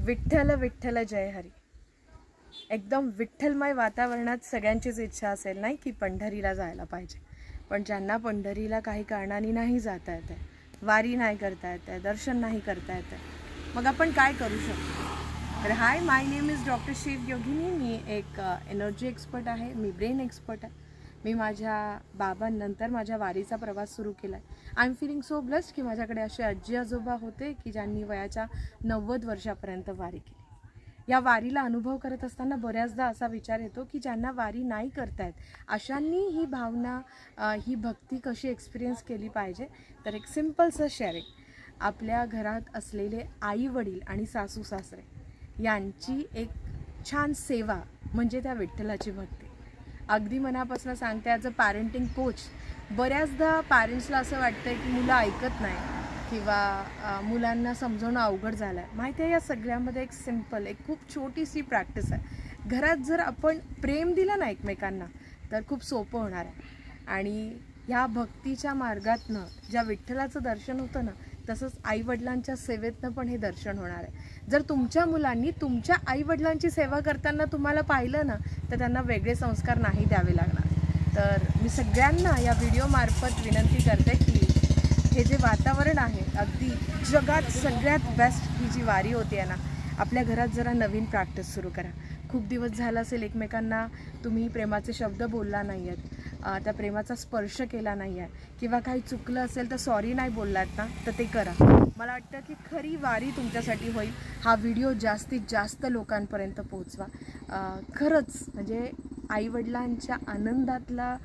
विठ्ठल विठ्ठल जय हरी. एकदम विठ्ठलमय वातावरणात सगळ्यांचीच इच्छा असेल नाही की पंढरीला जायला पाहिजे. पण ज्यांना पंढरीला काही कारणाने नाही जाता येत आहे, वारी नाही करता येत आहे, दर्शन नाही करता येत आहे, मग आपण काय करू शकतो? तर हाय, माय नेम इज डॉक्टर शिव योगिनी. मी एक एनर्जी एक्सपर्ट आहे, मी ब्रेन एक्सपर्ट आहे. मी माझ्या बाबांनंतर माझ्या वारीचा प्रवास सुरू केला आहे. I am feeling so blessed की माझ्याकडे असे आजी आजोबा होते की ज्यांनी वयाच्या 90 वर्षापर्यंत वारी केली. या वारीला अनुभव करत असताना बऱ्याचदा असा विचार येतो की ज्यांना वारी नाही करतायत अशांनी ही भावना, ही भक्ती कशी एक्सपिरियन्स केली पाहिजे. तर एक सिम्पलचं शेअरिंग. आपल्या घरात असलेले आई वडील आणि सासू सासरे यांची एक छान सेवा म्हणजे त्या विठ्ठलाची भक्ती. अगदी मनापासून सांगते, ॲज अ पॅरेंटिंग कोच, बऱ्याचदा पॅरेंट्सला असं वाटतं की मुलं ऐकत नाही किंवा मुलांना समजवणं अवघड झालं आहे. माहिती आहे, या सगळ्यामध्ये एक सिम्पल, एक खूप छोटीशी प्रॅक्टिस आहे. घरात जर आपण प्रेम दिलं ना एकमेकांना तर खूप सोपं होणार आहे. आणि ह्या भक्तीच्या मार्गातनं ज्या विठ्ठलाचं दर्शन होतं ना, तसंच आईवडिलांच्या सेवेतनं पण हे दर्शन होणार आहे. जर तुमच्या मुलांनी तुमच्या आईवडिलांची सेवा करताना तुम्हाला पाहिलं ना, तर त्यांना वेगळे संस्कार नाही द्यावे लागणार. तर मी सगळ्यांना या व्हिडिओमार्फत विनंती करते की हे जे वातावरण आहे, अगदी जगात सगळ्यात बेस्ट ही जी वारी होते ना, आपल्या घरात जरा नवीन प्रॅक्टिस सुरू करा. खूप दिवस झाला असेल एकमेकांना तुम्ही प्रेमाचे शब्द बोलला नाही आहेत, त्या प्रेमाचा स्पर्श केला नाही आहे, किंवा काही चुकलं असेल तर सॉरी नाही बोललात ना, तर ते करा. मला वाटतं की खरी वारी तुमच्यासाठी होईल. हा व्हिडिओ जास्तीत जास्त लोकांपर्यंत पोहोचवा. खरंच म्हणजे आईवडिलांच्या आनंदातला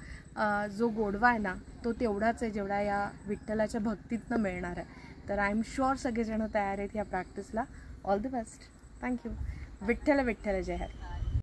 जो गोडवा आहे ना, तो तेवढाच आहे जेवढा या विठ्ठलाच्या भक्तीतनं मिळणार आहे. तर आय एम शुअर सगळेजण तयार आहेत या प्रॅक्टिसला. All the best. Thank you. Vitthal Vitthal जय हरी.